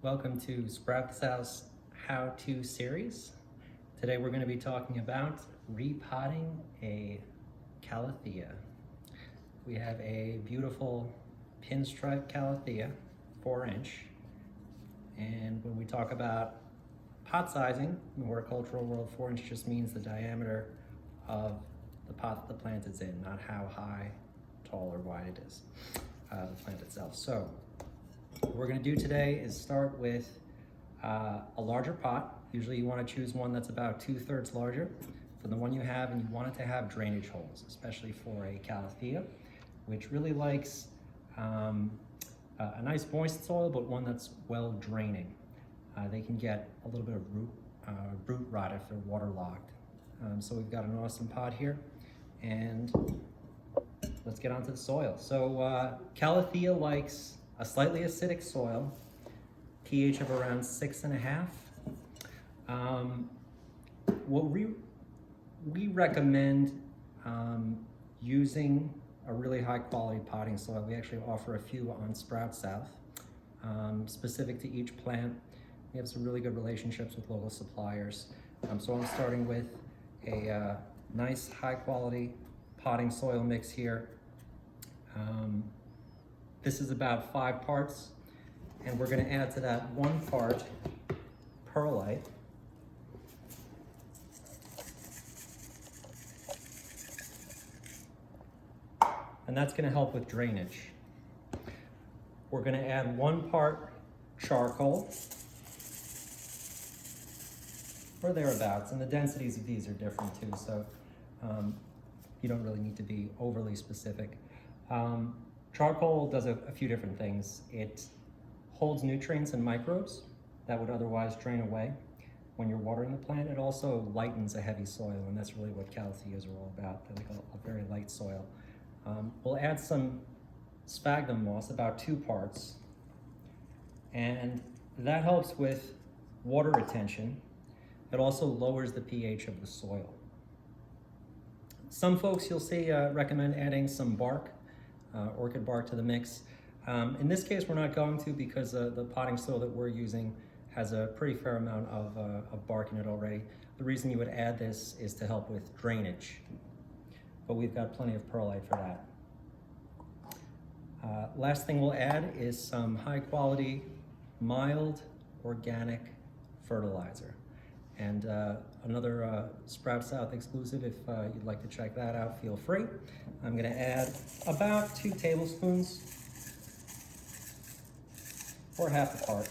Welcome to SproutSouth's how-to series. Today we're going to be talking about repotting a Calathea. We have a beautiful pinstripe Calathea, 4-inch. And when we talk about pot sizing in the horticultural world, 4-inch just means the diameter of the pot that the plant is in, not how high, tall, or wide it is, the plant itself. So what we're going to do today is start with a larger pot. Usually you want to choose one that's about 2/3 larger than the one you have, and you want it to have drainage holes, especially for a Calathea, which really likes a nice moist soil, but one that's well draining. They can get a little bit of root rot if they're waterlogged. So we've got an awesome pot here, and let's get onto the soil. So Calathea likes a slightly acidic soil, pH of around 6.5. What we recommend using a really high quality potting soil. We actually offer a few on SproutSouth, specific to each plant. We have some really good relationships with local suppliers. So I'm starting with a nice high quality potting soil mix here. This is about 5 parts, and we're going to add to that 1 part perlite. And that's going to help with drainage. We're going to add 1 part charcoal, or thereabouts, and the densities of these are different too, so you don't really need to be overly specific. Charcoal does a few different things. It holds nutrients and microbes that would otherwise drain away when you're watering the plant. It also lightens a heavy soil, and that's really what Calatheas are all about. They like a very light soil. We'll add some sphagnum moss, about 2 parts, and that helps with water retention. It also lowers the pH of the soil. Some folks you'll see recommend adding some bark, orchid bark, to the mix. In this case, we're not going to, because the potting soil that we're using has a pretty fair amount of bark in it already. The reason you would add this is to help with drainage, but we've got plenty of perlite for that. Last thing we'll add is some high quality, mild, organic fertilizer. And another SproutSouth exclusive, if you'd like to check that out, feel free. I'm going to add about 2 tablespoons, or half a part.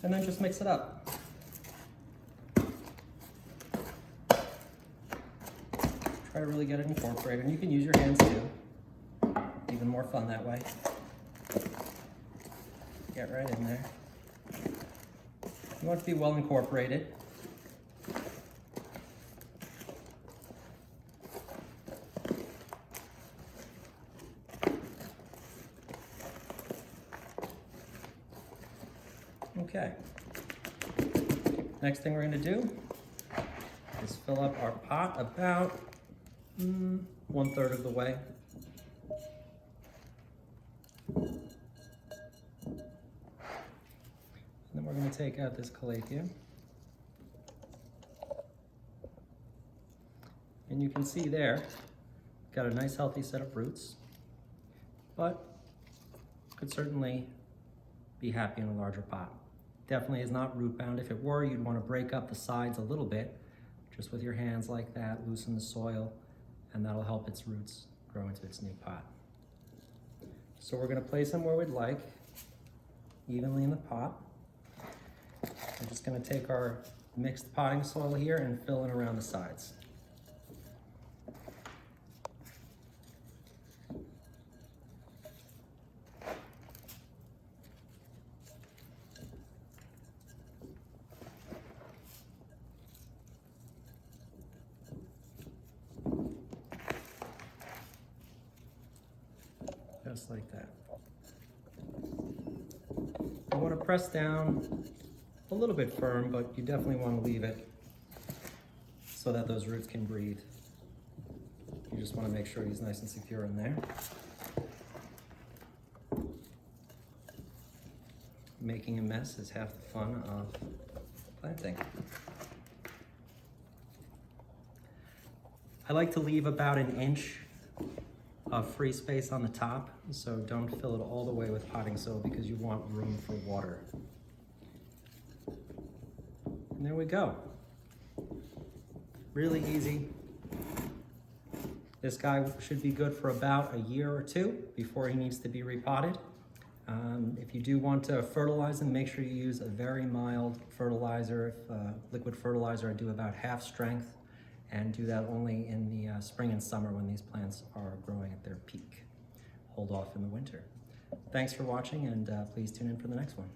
And then just mix it up. Try to really get it incorporated. And you can use your hands too. Even more fun that way. Get right in there. You want it to be well incorporated. Okay. Next thing we're going to do is fill up our pot about 1/3 of the way. Then we're going to take out this Calathea. And you can see there, got a nice healthy set of roots, but could certainly be happy in a larger pot. Definitely is not root bound. If it were, you'd want to break up the sides a little bit, just with your hands like that, loosen the soil, and that'll help its roots grow into its new pot. So we're going to place them where we'd like, evenly in the pot. We're just going to take our mixed potting soil here and fill in around the sides. Just like that. You want to press down a little bit firm, but you definitely want to leave it so that those roots can breathe. You just want to make sure he's nice and secure in there. making a mess is half the fun of planting. I like to leave about an inch of free space on the top, so don't fill it all the way with potting soil because you want room for water. And there we go. Really easy. This guy should be good for about a year or two before he needs to be repotted. If you do want to fertilize them, make sure you use a very mild fertilizer. If liquid fertilizer, I do about half strength, and do that only in the spring and summer when these plants are growing at their peak. Hold off in the winter. Thanks for watching, and please tune in for the next one.